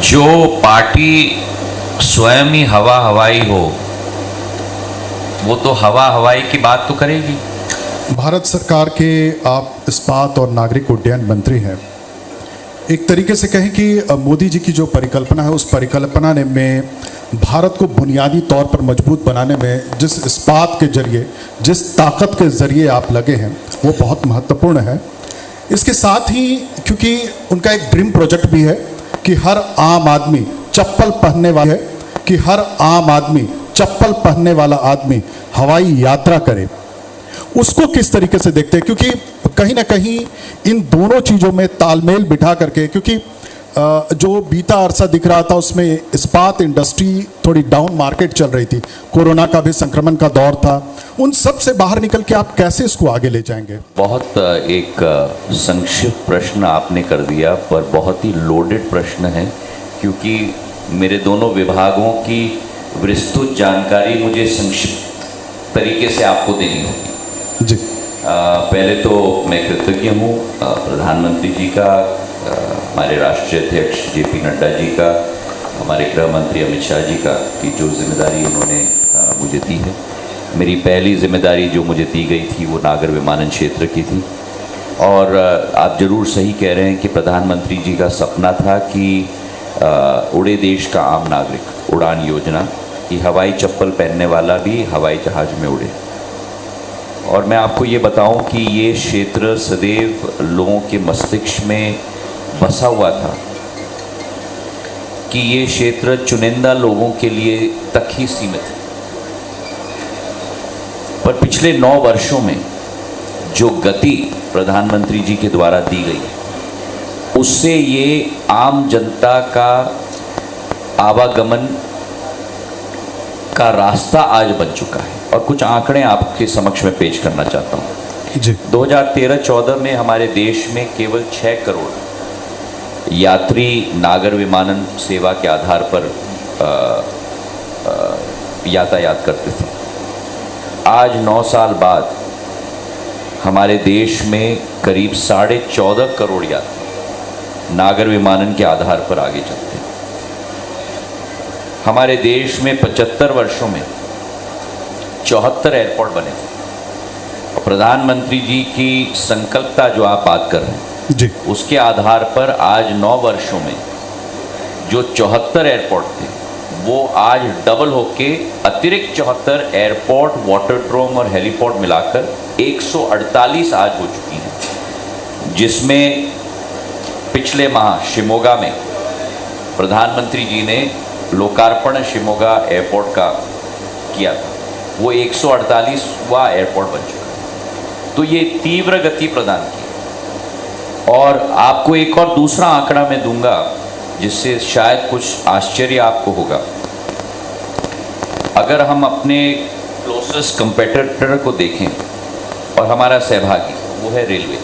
जो पार्टी स्वयं ही हवा हवाई हो वो तो हवा हवाई की बात तो करेगी। भारत सरकार के आप इस्पात और नागरिक उड्डयन मंत्री हैं। एक तरीके से कहें कि मोदी जी की जो परिकल्पना है, उस परिकल्पना ने में भारत को बुनियादी तौर पर मजबूत बनाने में जिस इस्पात के जरिए, जिस ताकत के जरिए आप लगे हैं, वो बहुत महत्वपूर्ण है। इसके साथ ही क्योंकि उनका एक ड्रीम प्रोजेक्ट भी है कि हर आम आदमी चप्पल पहनने वाला है कि हर आम आदमी चप्पल पहनने वाला आदमी हवाई यात्रा करे। उसको किस तरीके से देखते हैं? क्योंकि कहीं ना कहीं इन दोनों चीज़ों में तालमेल बिठा करके, क्योंकि जो बीता अरसा दिख रहा था उसमें इस्पात इंडस्ट्री थोड़ी डाउन मार्केट चल रही थी, कोरोना का भी संक्रमण का दौर था, उन सब से बाहर निकल के आप कैसे इसको आगे ले जाएंगे? बहुत एक संक्षिप्त प्रश्न आपने कर दिया, पर बहुत ही लोडेड प्रश्न है, क्योंकि मेरे दोनों विभागों की विस्तृत जानकारी मुझे संक्षिप्त तरीके से आपको देनी होगी जी। पहले तो मैं कृतज्ञ हूँ प्रधानमंत्री जी का, हमारे राष्ट्रीय अध्यक्ष जेपी नड्डा जी का, हमारे गृह मंत्री अमित शाह जी का, कि जो जिम्मेदारी इन्होंने मुझे दी है। मेरी पहली जिम्मेदारी जो मुझे दी गई थी वो नागर विमानन क्षेत्र की थी। और आप जरूर सही कह रहे हैं कि प्रधानमंत्री जी का सपना था कि उड़े देश का आम नागरिक, उड़ान योजना, कि हवाई चप्पल पहनने वाला भी हवाई जहाज में उड़े। और मैं आपको ये बताऊं कि ये क्षेत्र सदैव लोगों के मस्तिष्क में बसा हुआ था कि ये क्षेत्र चुनिंदा लोगों के लिए तक ही सीमित है। पर पिछले 9 वर्षों में जो गति प्रधानमंत्री जी के द्वारा दी गई है, उससे ये आम जनता का आवागमन का रास्ता आज बन चुका है। और कुछ आंकड़े आपके समक्ष में पेश करना चाहता हूँ जी। 2013-14 में हमारे देश में केवल 6 करोड़ यात्री नागर विमानन सेवा के आधार पर यातायात करते थे। आज 9 साल बाद हमारे देश में करीब 14.5 करोड़ यात्री नागर विमानन के आधार पर आगे चलते हैं। हमारे देश में 75 वर्षों में 74 एयरपोर्ट बने थे। और प्रधानमंत्री जी की संकल्पता जो आप बात कर रहे हैं जी, उसके आधार पर आज 9 वर्षों में जो 74 एयरपोर्ट थे वो आज डबल होके अतिरिक्त 74 एयरपोर्ट, वाटरड्रोम और हेलीपोर्ट मिलाकर 148 आज हो चुकी हैं। जिसमें पिछले माह शिमोगा में प्रधानमंत्री जी ने लोकार्पण शिमोगा एयरपोर्ट का किया था, वो 148वां एयरपोर्ट बन चुका है। तो ये तीव्र गति प्रदान की। और आपको एक और दूसरा आंकड़ा मैं दूंगा जिससे शायद कुछ आश्चर्य आपको होगा। अगर हम अपने क्लोजेस्ट कंपेटिटर को देखें और हमारा सहभागी वो है रेलवे।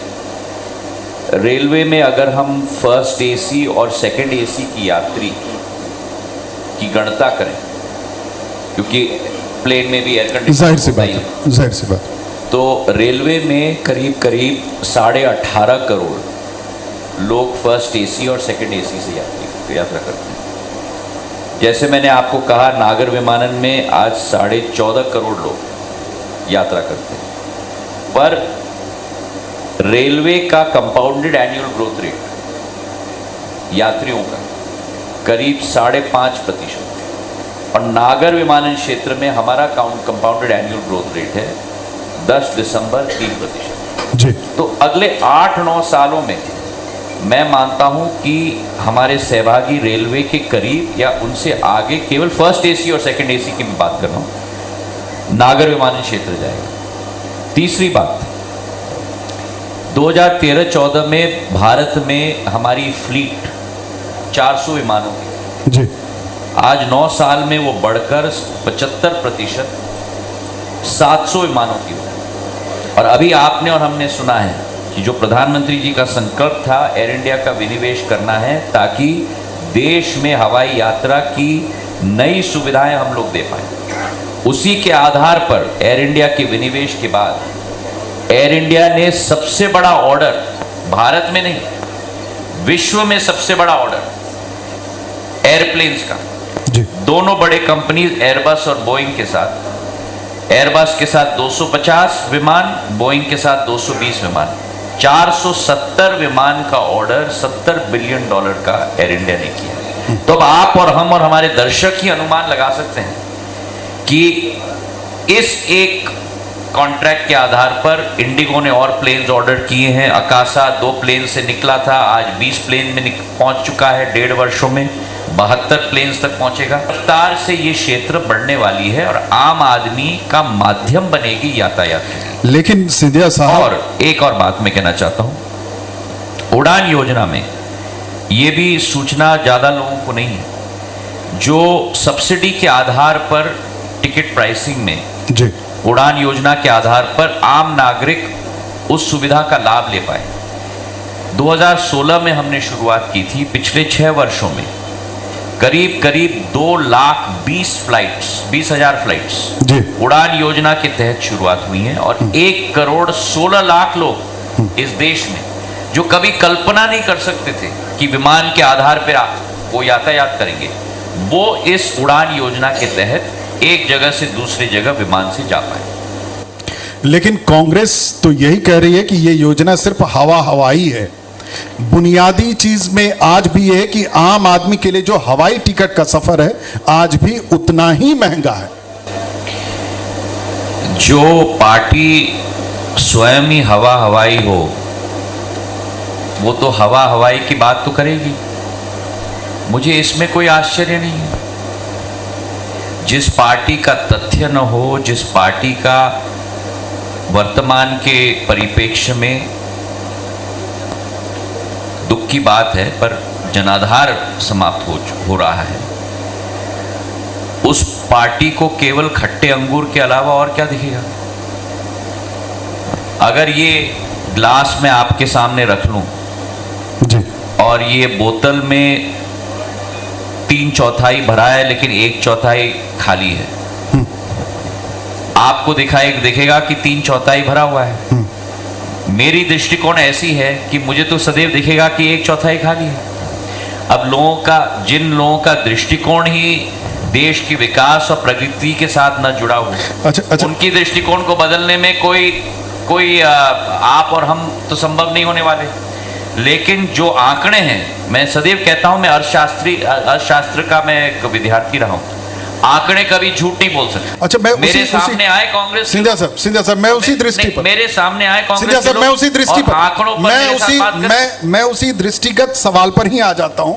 रेलवे में अगर हम फर्स्ट एसी और सेकंड एसी की यात्री की गणना करें, क्योंकि प्लेन में भी एयर कंडीशनर जाहिर सी बात, तो रेलवे में करीब 18.5 करोड़ लोग फर्स्ट एसी और सेकंड एसी से यात्रा करते हैं। जैसे मैंने आपको कहा, नागर विमानन में आज 14.5 करोड़ लोग यात्रा करते हैं। पर रेलवे का कंपाउंडेड एनुअल ग्रोथ रेट यात्रियों का करीब 5.5%, और नागर विमानन क्षेत्र में हमारा कंपाउंडेड एनुअल ग्रोथ रेट है 10 दिसंबर 3% जी। तो अगले 8-9 सालों में मैं मानता हूं कि हमारे सहभागी रेलवे के करीब या उनसे आगे, केवल फर्स्ट एसी और सेकंड एसी की मैं बात कर रहा हूं, नागर विमानन क्षेत्र जाएगा। तीसरी बात, 2013-14 में भारत में हमारी फ्लीट 400 विमानों की जी, आज 9 साल में वो बढ़कर 75% 700 विमानों की हो। और अभी आपने और हमने सुना है कि जो प्रधानमंत्री जी का संकल्प था एयर इंडिया का विनिवेश करना है, ताकि देश में हवाई यात्रा की नई सुविधाएं हम लोग दे पाए। उसी के आधार पर एयर इंडिया के विनिवेश के बाद एयर इंडिया ने सबसे बड़ा ऑर्डर, भारत में नहीं विश्व में सबसे बड़ा ऑर्डर एयरप्लेन्स का। जी दोनों बड़े कंपनीज एयरबस और बोइंग के साथ, एयरबस के साथ 250 विमान, बोइंग के साथ 220 विमान, 470 विमान का ऑर्डर $70 बिलियन का एयर इंडिया ने किया। तो अब आप और हम और हमारे दर्शक ही अनुमान लगा सकते हैं कि इस एक कॉन्ट्रैक्ट के आधार पर इंडिगो ने और प्लेन्स ऑर्डर किए हैं। अकाशा 2 प्लेन से निकला था, आज 20 प्लेन में पहुंच चुका है। 1.5 वर्षों में 72 प्लेन्स तक पहुंचेगा। रफ्तार से ये क्षेत्र बढ़ने वाली है और आम आदमी का माध्यम बनेगी यातायात के लिए। लेकिन सिंधिया साहब, और एक और बात मैं कहना चाहता हूं, उड़ान योजना में ये भी सूचना ज्यादा लोगों को नहीं है। जो सब्सिडी के आधार पर टिकट प्राइसिंग में जी उड़ान योजना के आधार पर आम नागरिक उस सुविधा का लाभ ले पाए। 2016 में हमने शुरुआत की थी। पिछले 6 वर्षों में करीब करीब 2,20,000 फ्लाइट्स जी उड़ान योजना के तहत शुरुआत हुई हैं और 1,16,00,000 लोग इस देश में जो कभी कल्पना नहीं कर सकते थे कि विमान के आधार पर वो यातायात करेंगे, वो इस उड़ान योजना के तहत एक जगह से दूसरी जगह विमान से जा पाए। लेकिन कांग्रेस तो यही कह रही है कि ये योजना सिर्फ हवाई है। बुनियादी चीज में आज भी है कि आम आदमी के लिए जो हवाई टिकट का सफर है आज भी उतना ही महंगा है। जो पार्टी स्वयं ही हवाई हो वो तो हवाई की बात तो करेगी। मुझे इसमें कोई आश्चर्य नहीं है। जिस पार्टी का तथ्य न हो, जिस पार्टी का वर्तमान के परिप्रेक्ष्य में दुख की बात है पर जनाधार समाप्त हो रहा है, उस पार्टी को केवल खट्टे अंगूर के अलावा और क्या दिखेगा। अगर ये ग्लास में आपके सामने रख लूं जी और ये बोतल में 3/4 भरा है लेकिन 1/4 खाली है, आपको दिखेगा कि 3/4 भरा हुआ है। मेरी दृष्टिकोण ऐसी है कि मुझे तो सदैव दिखेगा कि 1/4 खाली है। अब जिन लोगों का दृष्टिकोण ही देश की विकास और प्रगति के साथ न जुड़ा हो, अच्छा। उनकी दृष्टिकोण को बदलने में कोई आप और हम तो संभव नहीं होने वाले। लेकिन जो आंकड़े हैं, मैं सदैव कहता हूं, मैं अर्थशास्त्र का मैं एक विद्यार्थी रहा हूं, आंकड़े कभी झूठ नहीं बोल सकते। अच्छा, मेरे सामने आए कांग्रेस सिंधिया साहब मैं उसी दृष्टि पर, मेरे सामने आए कांग्रेस सिंधिया साहब मैं उसी दृष्टि पर, आंकड़ों पर मैं उसी दृष्टिगत सवाल पर ही आ जाता हूं